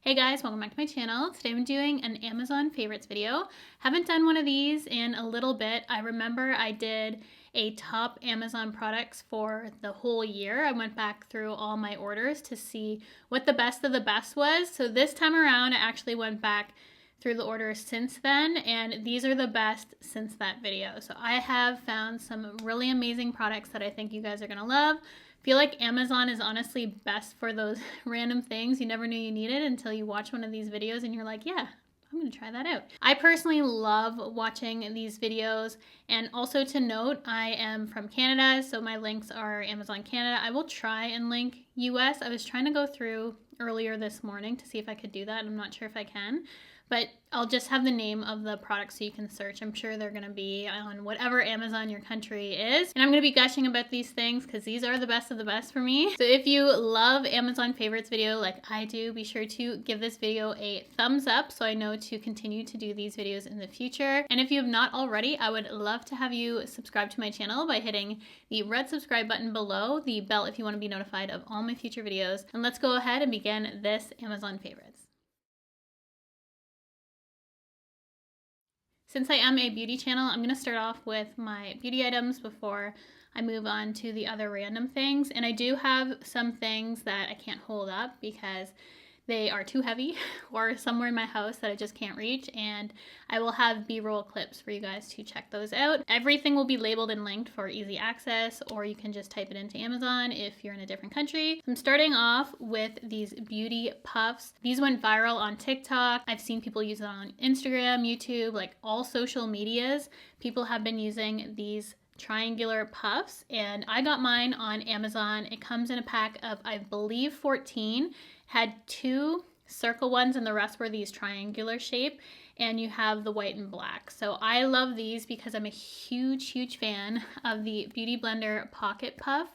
Hey guys, welcome back to my channel. Today I'm doing an Amazon favorites video. Haven't done one of these in a little bit. I remember I did a top Amazon products for the whole year. I went back through all my orders to see what the best of the best was. So this time around, I actually went back through the orders since then, and these are the best since that video. So I have found some really amazing products that I think you guys are gonna love. I feel like Amazon is honestly best for those random things you never knew you needed until you watch one of these videos and you're like, yeah, I'm gonna try that out. I personally love watching these videos, and also to note, I am from Canada, so my links are Amazon Canada. I will try and link US. I was trying to go through earlier this morning to see if I could do that. I'm not sure if I can, but I'll just have the name of the product so you can search. I'm sure they're gonna be on whatever Amazon your country is. And I'm gonna be gushing about these things because these are the best of the best for me. So if you love Amazon favorites video like I do, be sure to give this video a thumbs up so I know to continue to do these videos in the future. And if you have not already, I would love to have you subscribe to my channel by hitting the red subscribe button below, the bell if you want to be notified of all my future videos. And let's go ahead and begin this Amazon favorites. Since I am a beauty channel, I'm going to start off with my beauty items before I move on to the other random things. And I do have some things that I can't hold up because they are too heavy or somewhere in my house that I just can't reach, and I will have B-roll clips for you guys to check those out. Everything will be labeled and linked for easy access, or you can just type it into Amazon if you're in a different country. So I'm starting off with these beauty puffs. These went viral on TikTok. I've seen people use it on Instagram, YouTube, like all social medias. People have been using these triangular puffs, and I got mine on Amazon. It comes in a pack of, I believe, 14. Had 2 circle ones and the rest were these triangular shape, and you have the white and black. So I love these because I'm a huge fan of the Beauty Blender Pocket Puff.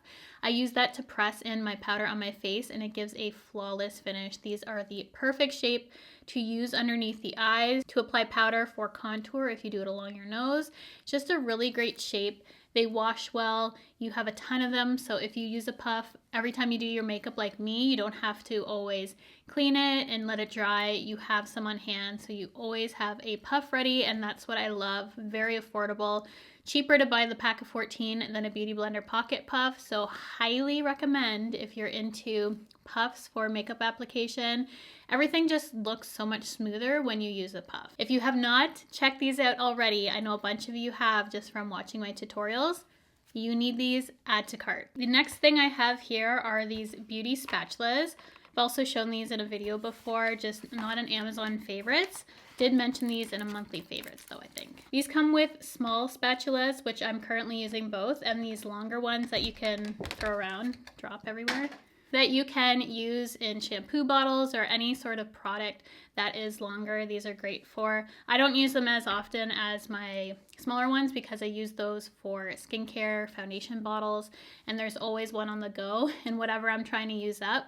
I use that to press in my powder on my face and it gives a flawless finish. These are the perfect shape to use underneath the eyes, to apply powder for contour if you do it along your nose. Just a really great shape. They wash well. You have a ton of them, so if you use a puff every time you do your makeup like me, you don't have to always clean it and let it dry. You have some on hand, so you always have a puff ready, and that's what I love. Very affordable. Cheaper to buy the pack of 14 than a Beauty Blender Pocket Puff, so highly recommend if you're into puffs for makeup application. Everything just looks so much smoother when you use a puff. If you have not checked these out already, I know a bunch of you have just from watching my tutorials, you need these, add to cart. The next thing I have here are these beauty spatulas. I've also shown these in a video before, just not an Amazon favorites. Did mention these in a monthly favorites though, I think. These come with small spatulas, which I'm currently using both, and these longer ones that you can throw around, drop everywhere, that you can use in shampoo bottles or any sort of product that is longer. These are great for. I don't use them as often as my smaller ones because I use those for skincare, foundation bottles, and there's always one on the go in whatever I'm trying to use up.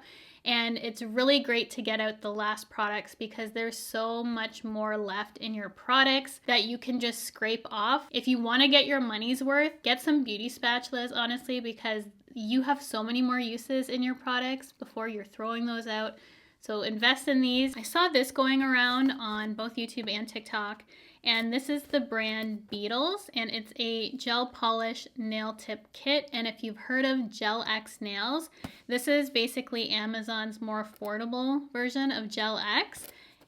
And it's really great to get out the last products because there's so much more left in your products that you can just scrape off. If you want to get your money's worth, get some beauty spatulas, honestly, because you have so many more uses in your products before you're throwing those out. So invest in these. I saw this going around on both YouTube and TikTok, and this is the brand Beetles, and it's a gel polish nail tip kit. And if you've heard of Gel X nails, this is basically Amazon's more affordable version of Gel X.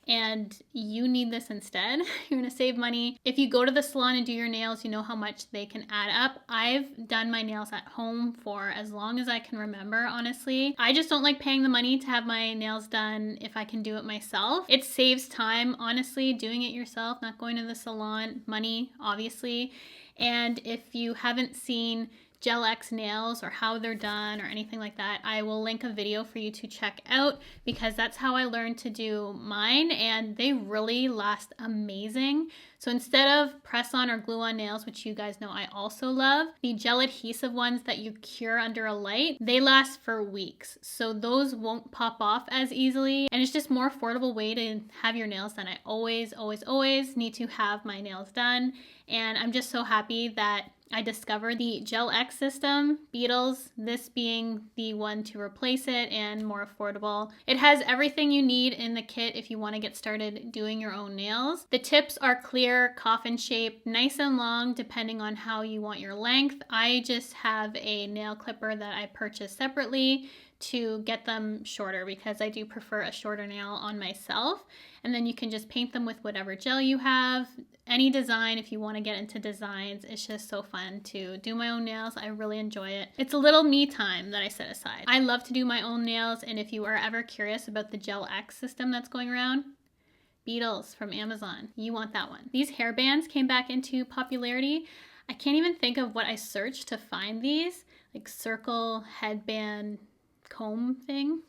And you need this instead. You're gonna save money. If you go to the salon and do your nails, you know how much they can add up. I've done my nails at home for as long as I can remember, honestly. I just don't like paying the money to have my nails done if I can do it myself. It saves time, honestly, doing it yourself, not going to the salon. Money, obviously. And if you haven't seen Gel X nails or how they're done or anything like that, I will link a video for you to check out because that's how I learned to do mine, and they really last amazing. So instead of press on or glue on nails, which you guys know I also love, the gel adhesive ones that you cure under a light, they last for weeks. So those won't pop off as easily, and it's just more affordable way to have your nails done. I always need to have my nails done, and I'm just so happy that I discovered the Gel X system, Beetles, this being the one to replace it and more affordable. It has everything you need in the kit if you want to get started doing your own nails. The tips are clear, coffin shaped, nice and long depending on how you want your length. I just have a nail clipper that I purchased separately to get them shorter because I do prefer a shorter nail on myself. And then you can just paint them with whatever gel you have. Any design, if you want to get into designs, it's just so fun to do my own nails. I really enjoy it. It's a little me time that I set aside. I love to do my own nails, and if you are ever curious about the Gel X system that's going around, Beetles from Amazon, you want that one. These hairbands came back into popularity. I can't even think of what I searched to find these, like circle headband comb thing.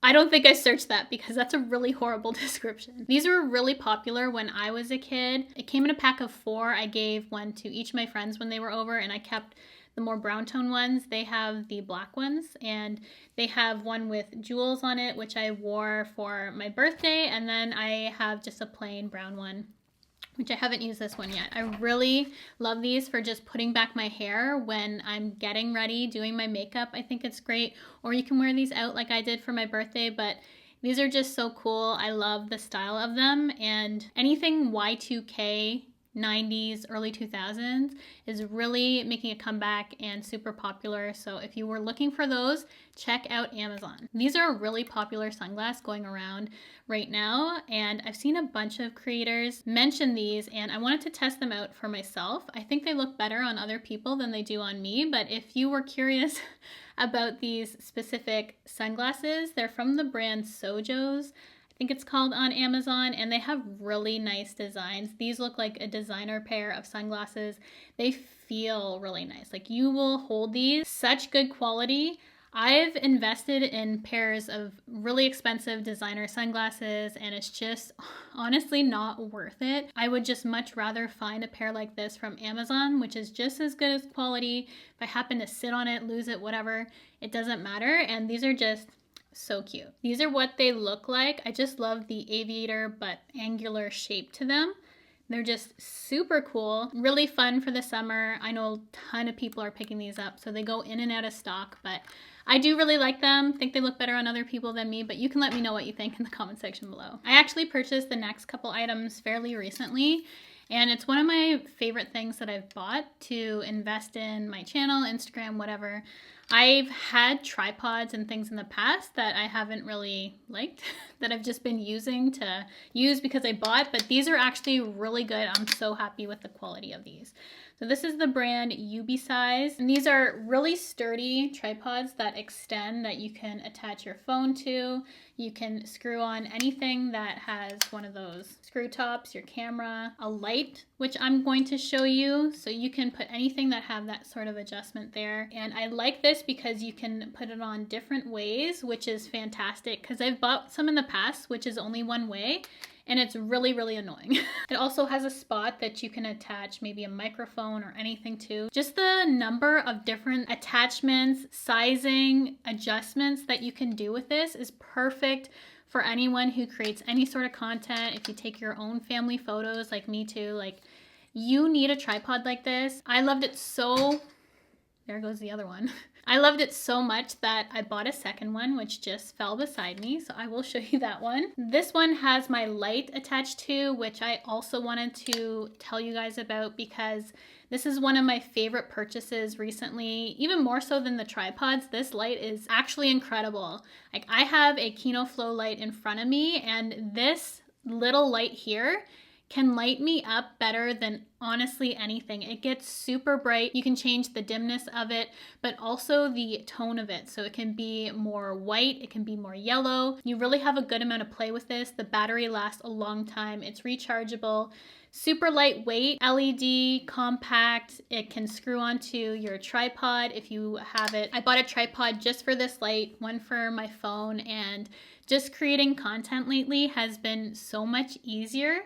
I don't think I searched that because that's a really horrible description. These were really popular when I was a kid. It came in a pack of 4. I gave one to each of my friends when they were over, and I kept the more brown tone ones. They have the black ones, and they have one with jewels on it, which I wore for my birthday, and then I have just a plain brown one, which I haven't used this one yet. I really love these for just putting back my hair when I'm getting ready, doing my makeup. I think it's great. Or you can wear these out like I did for my birthday, but these are just so cool. I love the style of them, and anything Y2K, 90s, early 2000s is really making a comeback and super popular. So if you were looking for those, check out Amazon. These are a really popular sunglass going around right now, and I've seen a bunch of creators mention these, and I wanted to test them out for myself. I think they look better on other people than they do on me, but if you were curious about these specific sunglasses, they're from the brand Sojo's, I think it's called, on Amazon, and they have really nice designs. These look like a designer pair of sunglasses. They feel really nice. Like, you will hold these. Such good quality. I've invested in pairs of really expensive designer sunglasses, and it's just honestly not worth it. I would just much rather find a pair like this from Amazon, which is just as good as quality. If I happen to sit on it, lose it, whatever, it doesn't matter. And these are just so cute. These are what they look like. I just love the aviator but angular shape to them. They're just super cool, really fun for the summer. I know a ton of people are picking these up, so they go in and out of stock, but I do really like them. Think they look better on other people than me, but you can let me know what you think in the comment section below. I actually purchased the next couple items fairly recently, and it's one of my favorite things that I've bought to invest in my channel, Instagram, whatever. I've had tripods and things in the past that I haven't really liked, that I've just been using to use because I bought, but these are actually really good. I'm so happy with the quality of these. So this is the brand UBsize, and these are really sturdy tripods that extend, that you can attach your phone to. You can screw on anything that has one of those screw tops, your camera, a light, which I'm going to show you. So you can put anything that have that sort of adjustment there. And I like this because you can put it on different ways, which is fantastic, because I've bought some in the past, which is only one way, and it's really, really annoying. It also has a spot that you can attach maybe a microphone or anything to. Just the number of different attachments, sizing, adjustments that you can do with this is perfect for anyone who creates any sort of content. If you take your own family photos, like me too, like, you need a tripod like this. I loved it so, there goes the other one. I loved it so much that I bought a second one, which just fell beside me, so I will show you that one. This one has my light attached to, which I also wanted to tell you guys about because this is one of my favorite purchases recently, even more so than the tripods. This light is actually incredible. Like, I have a Kino Flow light in front of me, and this little light here can light me up better than honestly anything. It gets super bright. You can change the dimness of it, but also the tone of it. So it can be more white, it can be more yellow. You really have a good amount of play with this. The battery lasts a long time. It's rechargeable, super lightweight, LED, compact. It can screw onto your tripod if you have it. I bought a tripod just for this light, one for my phone, and just creating content lately has been so much easier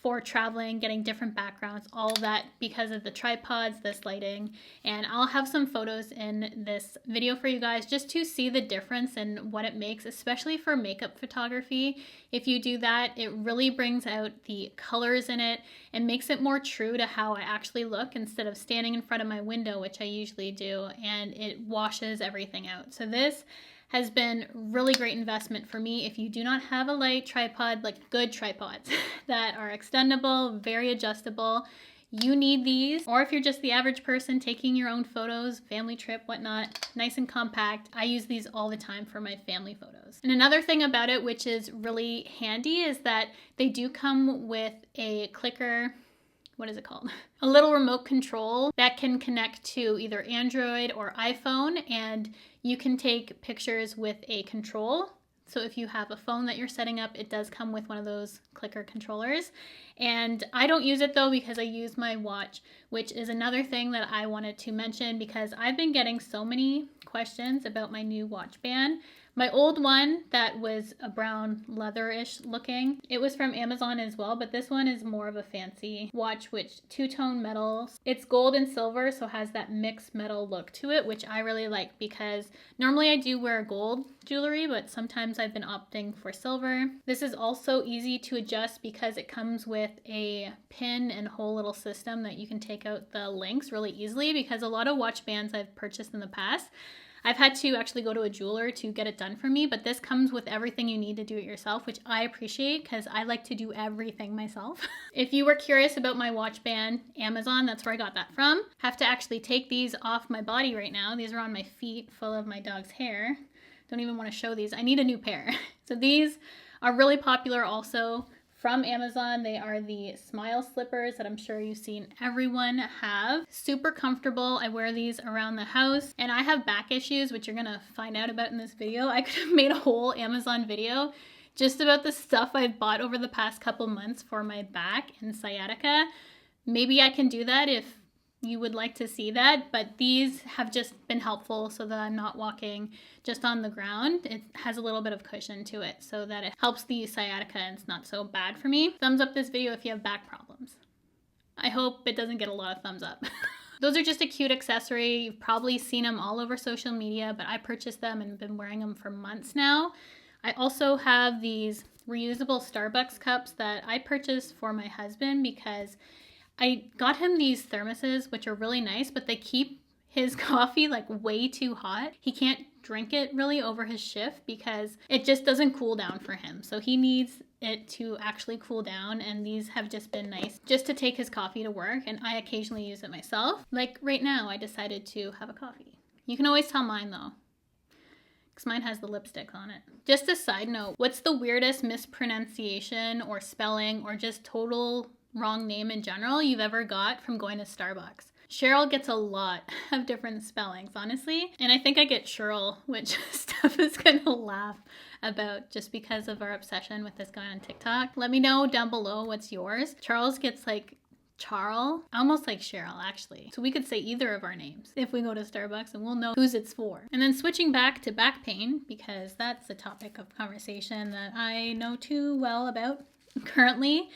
for traveling, getting different backgrounds, all of that because of the tripods, this lighting. And I'll have some photos in this video for you guys just to see the difference and what it makes, especially for makeup photography. If you do that, it really brings out the colors in it and makes it more true to how I actually look instead of standing in front of my window, which I usually do, and it washes everything out. So this has been really great investment for me. If you do not have a light tripod, like good tripods that are extendable, very adjustable, you need these. Or if you're just the average person taking your own photos, family trip, whatnot, nice and compact, I use these all the time for my family photos. And another thing about it, which is really handy, is that they do come with a clicker. What is it called? A little remote control that can connect to either Android or iPhone, and you can take pictures with a control. So if you have a phone that you're setting up, it does come with one of those clicker controllers. And I don't use it though because I use my watch, which is another thing that I wanted to mention because I've been getting so many questions about my new watch band. My old one that was a brown leather-ish looking, it was from Amazon as well, but this one is more of a fancy watch, which two-tone metal. It's gold and silver, so has that mixed metal look to it, which I really like because normally I do wear gold jewelry, but sometimes I've been opting for silver. This is also easy to adjust because it comes with a pin and whole little system that you can take out the links really easily, because a lot of watch bands I've purchased in the past, I've had to actually go to a jeweler to get it done for me, but this comes with everything you need to do it yourself, which I appreciate because I like to do everything myself. If you were curious about my watch band, Amazon, that's where I got that from. Have to actually take these off my body right now. These are on my feet full of my dog's hair. Don't even want to show these. I need a new pair. So these are really popular also from Amazon. They are the smile slippers that I'm sure you've seen everyone have. Super comfortable. I wear these around the house, and I have back issues, which you're gonna find out about in this video. I could have made a whole Amazon video just about the stuff I've bought over the past couple months for my back and sciatica. Maybe I can do that if you would like to see that, but these have just been helpful so that I'm not walking just on the ground. It has a little bit of cushion to it so that it helps the sciatica and it's not so bad for me. Thumbs up this video if you have back problems. I hope it doesn't get a lot of thumbs up. Those are just a cute accessory. You've probably seen them all over social media, but I purchased them and been wearing them for months now. I also have these reusable Starbucks cups that I purchased for my husband because I got him these thermoses, which are really nice, but they keep his coffee like way too hot. He can't drink it really over his shift because it just doesn't cool down for him. So he needs it to actually cool down, and these have just been nice just to take his coffee to work, and I occasionally use it myself. Like right now, I decided to have a coffee. You can always tell mine though, because mine has the lipstick on it. Just a side note, what's the weirdest mispronunciation or spelling or just total wrong name in general you've ever got from going to Starbucks? Cheryl gets a lot of different spellings, honestly. And I think I get Cheryl, which Steph is gonna laugh about just because of our obsession with this guy on TikTok. Let me know down below what's yours. Charles gets like Charl, almost like Cheryl actually. So we could say either of our names if we go to Starbucks and we'll know whose it's for. And then switching back to back pain, because that's a topic of conversation that I know too well about currently.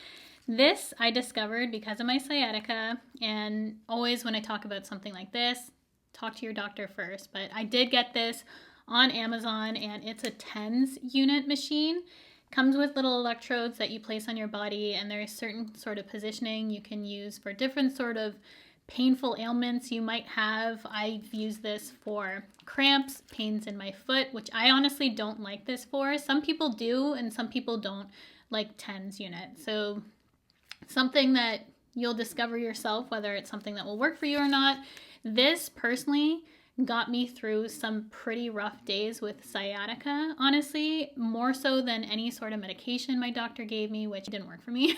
This I discovered because of my sciatica, and always when I talk about something like this, talk to your doctor first. But I did get this on Amazon, and it's a TENS unit machine. Comes with little electrodes that you place on your body, and there's certain sort of positioning you can use for different sort of painful ailments you might have. I've used this for cramps, pains in my foot, which I honestly don't like this for. Some people do, and some people don't like TENS unit. So something that you'll discover yourself, whether it's something that will work for you or not. This personally got me through some pretty rough days with sciatica, honestly, more so than any sort of medication my doctor gave me, which didn't work for me.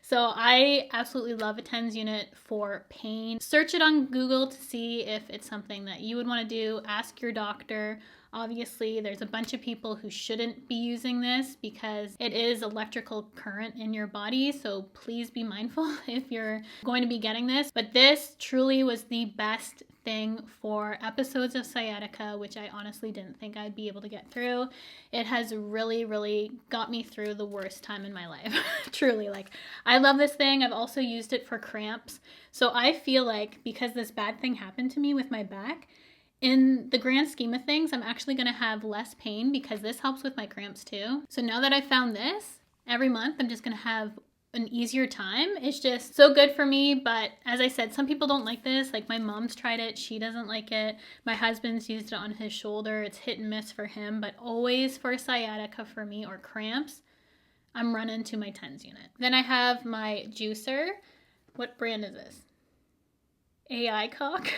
So I absolutely love a TENS unit for pain. Search it on Google to see if it's something that you would want to do. Ask your doctor. Obviously, there's a bunch of people who shouldn't be using this because it is electrical current in your body. So please be mindful if you're going to be getting this. But this truly was the best thing for episodes of sciatica, which I honestly didn't think I'd be able to get through. It has really, really got me through the worst time in my life. Truly, like, I love this thing. I've also used it for cramps. So I feel like because this bad thing happened to me with my back, in the grand scheme of things, I'm actually going to have less pain because this helps with my cramps too. So now that I found this, every month I'm just going to have an easier time. It's just so good for me. But as I said, some people don't like this. Like my mom's tried it. She doesn't like it. My husband's used it on his shoulder. It's hit and miss for him, but always for sciatica for me or cramps, I'm running to my TENS unit. Then I have my juicer. What brand is this? AI Cock?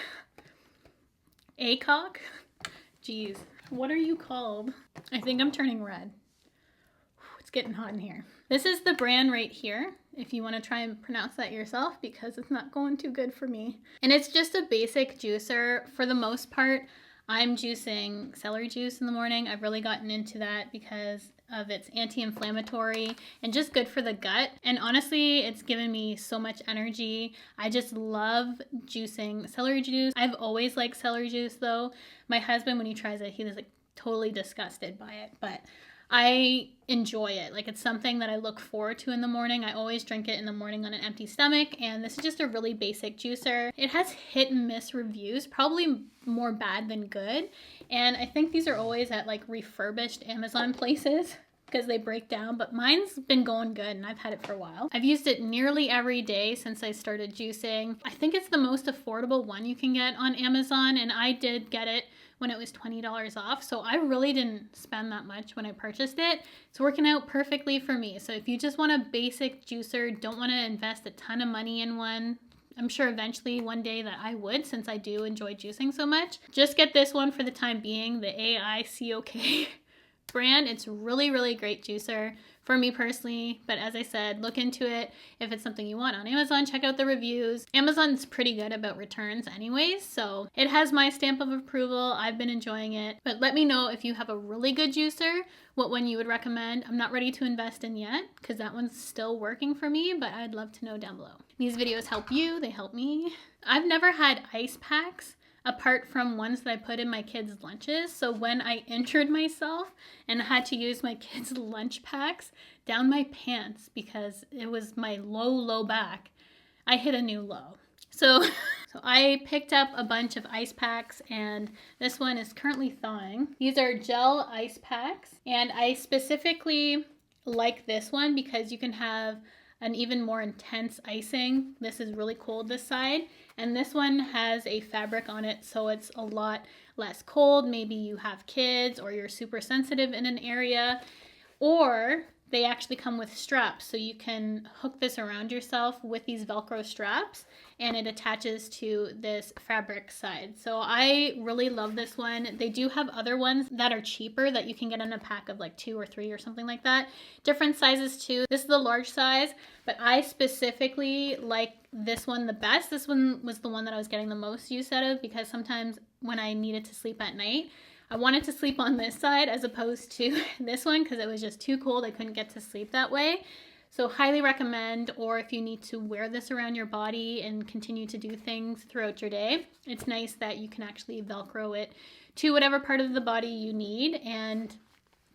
ACOC? Jeez, what are you called? I think I'm turning red. It's getting hot in here. This is the brand right here, if you want to try and pronounce that yourself, because it's not going too good for me. And it's just a basic juicer. For the most part, I'm juicing celery juice in the morning. I've really gotten into that because of its anti-inflammatory and just good for the gut. And honestly, it's given me so much energy. I just love juicing celery juice. I've always liked celery juice though. My husband, when he tries it, he was like totally disgusted by it, but I enjoy it. Like it's something that I look forward to in the morning. I always drink it in the morning on an empty stomach, and this is just a really basic juicer. It has hit and miss reviews, probably more bad than good. And I think these are always at like refurbished Amazon places because they break down, but mine's been going good and I've had it for a while. I've used it nearly every day since I started juicing. I think it's the most affordable one you can get on Amazon, and I did get it when it was $20 off. So I really didn't spend that much when I purchased it. It's working out perfectly for me. So if you just want a basic juicer, don't want to invest a ton of money in one, I'm sure eventually one day that I would, since I do enjoy juicing so much, just get this one for the time being, the AICOK brand. It's really, really great juicer for me personally, but as I said, look into it if it's something you want on Amazon. Check out the reviews. Amazon's pretty good about returns anyways, so it has my stamp of approval. I've been enjoying it, but let me know if you have a really good juicer, what one you would recommend. I'm not ready to invest in yet because that one's still working for me, but I'd love to know down below. These videos help you, they help me. I've never had ice packs apart from ones that I put in my kids' lunches. So when I injured myself and had to use my kids' lunch packs down my pants because it was my low back, I hit a new low. So I picked up a bunch of ice packs, and this one is currently thawing. These are gel ice packs, and I specifically like this one because you can have an even more intense icing. This is really cold this side, and this one has a fabric on it, so it's a lot less cold. Maybe you have kids or you're super sensitive in an area, or they actually come with straps, so you can hook this around yourself with these Velcro straps, and it attaches to this fabric side. So I really love this one. They do have other ones that are cheaper that you can get in a pack of like 2 or 3 or something like that. Different sizes too. This is the large size, but I specifically like this one the best. This one was the one that I was getting the most use out of because sometimes when I needed to sleep at night, I wanted to sleep on this side as opposed to this one because it was just too cold. I couldn't get to sleep that way. So highly recommend, or if you need to wear this around your body and continue to do things throughout your day, it's nice that you can actually Velcro it to whatever part of the body you need, and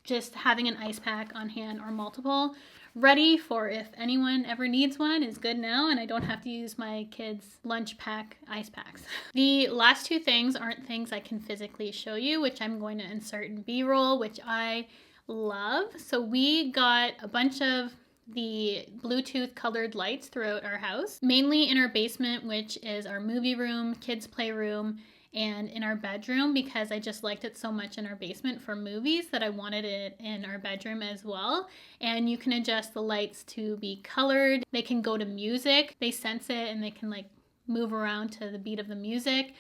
just having an ice pack on hand or multiple ready for if anyone ever needs one is good now, and I don't have to use my kids' lunch pack ice packs. The last 2 things aren't things I can physically show you, which I'm going to insert in B-roll, which I love. So we got a bunch of the Bluetooth colored lights throughout our house, mainly in our basement, which is our movie room, kids' playroom, and in our bedroom, because I just liked it so much in our basement for movies that I wanted it in our bedroom as well. And you can adjust the lights to be colored. They can go to music. They sense it and they can like move around to the beat of the music.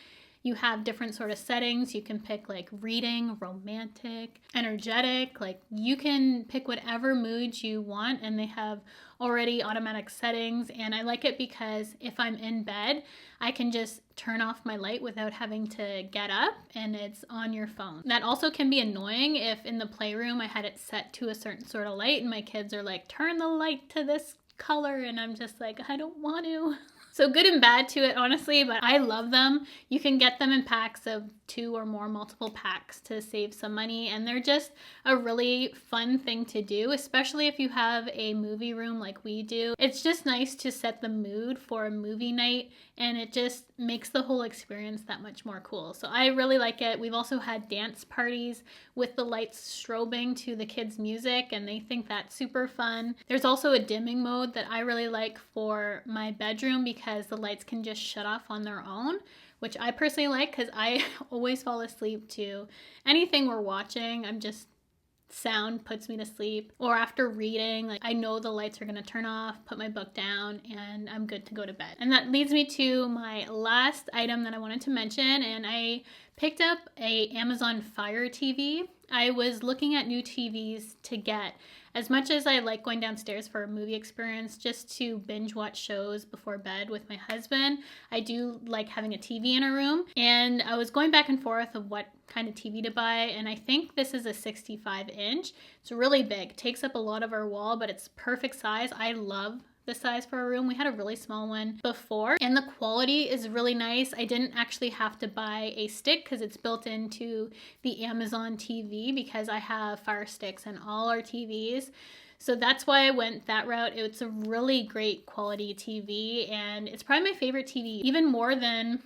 You have different sort of settings. You can pick like reading, romantic, energetic. Like you can pick whatever mood you want, and they have already automatic settings. And I like it because if I'm in bed, I can just turn off my light without having to get up, and it's on your phone. That also can be annoying if in the playroom I had it set to a certain sort of light and my kids are like, turn the light to this color, and I'm just like, I don't want to. So good and bad to it, honestly, but I love them. You can get them in packs of 2 or more, multiple packs, to save some money, and they're just a really fun thing to do, especially if you have a movie room like we do. It's just nice to set the mood for a movie night, and it just makes the whole experience that much more cool. So I really like it. We've also had dance parties with the lights strobing to the kids' music, and they think that's super fun. There's also a dimming mode that I really like for my bedroom because the lights can just shut off on their own, which I personally like because I always fall asleep to anything we're watching. Sound puts me to sleep, or after reading, like I know the lights are going to turn off, put my book down, and I'm good to go to bed. And that leads me to my last item that I wanted to mention, and I picked up a Amazon Fire TV. I was looking at new TVs to get. As much as I like going downstairs for a movie experience just to binge watch shows before bed with my husband, I do like having a TV in our room. And I was going back and forth of what kind of TV to buy, and I think this is a 65-inch. It's really big, takes up a lot of our wall, but it's perfect size. I love the size for our room. We had a really small one before, and the quality is really nice. I didn't actually have to buy a stick because it's built into the Amazon TV because I have Fire Sticks in all our TVs. So that's why I went that route. It's a really great quality TV, and it's probably my favorite TV, even more than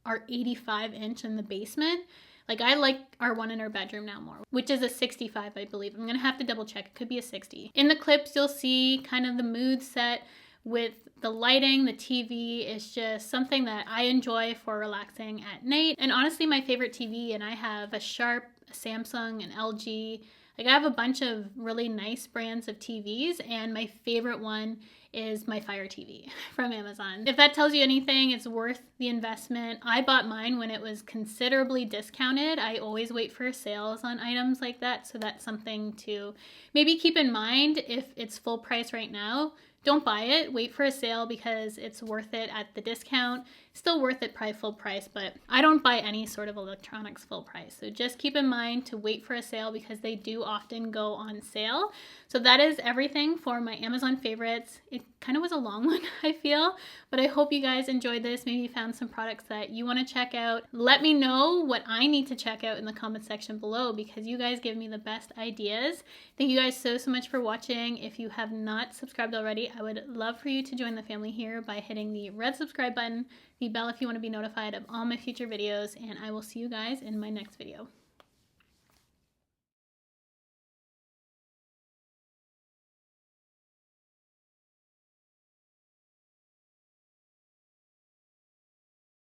our 85-inch in the basement. Like, I like our one in our bedroom now more, which is a 65, I believe. I'm gonna have to double check. It could be a 60. In the clips, you'll see kind of the mood set with the lighting. The TV is just something that I enjoy for relaxing at night. And honestly, my favorite TV, and I have a Sharp, a Samsung, an LG. Like, I have a bunch of really nice brands of TVs, and my favorite one is my Fire TV from Amazon. If that tells you anything, it's worth the investment. I bought mine when it was considerably discounted. I always wait for sales on items like that, so that's something to maybe keep in mind. If it's full price right now, don't buy it. Wait for a sale because it's worth it at the discount. Still worth it probably full price, but I don't buy any sort of electronics full price. So just keep in mind to wait for a sale because they do often go on sale. So that is everything for my Amazon favorites. It kind of was a long one, I feel, but I hope you guys enjoyed this. Maybe you found some products that you want to check out. Let me know what I need to check out in the comment section below because you guys give me the best ideas. Thank you guys so much for watching. If you have not subscribed already, I would love for you to join the family here by hitting the red subscribe button, the bell if you want to be notified of all my future videos, and I will see you guys in my next video.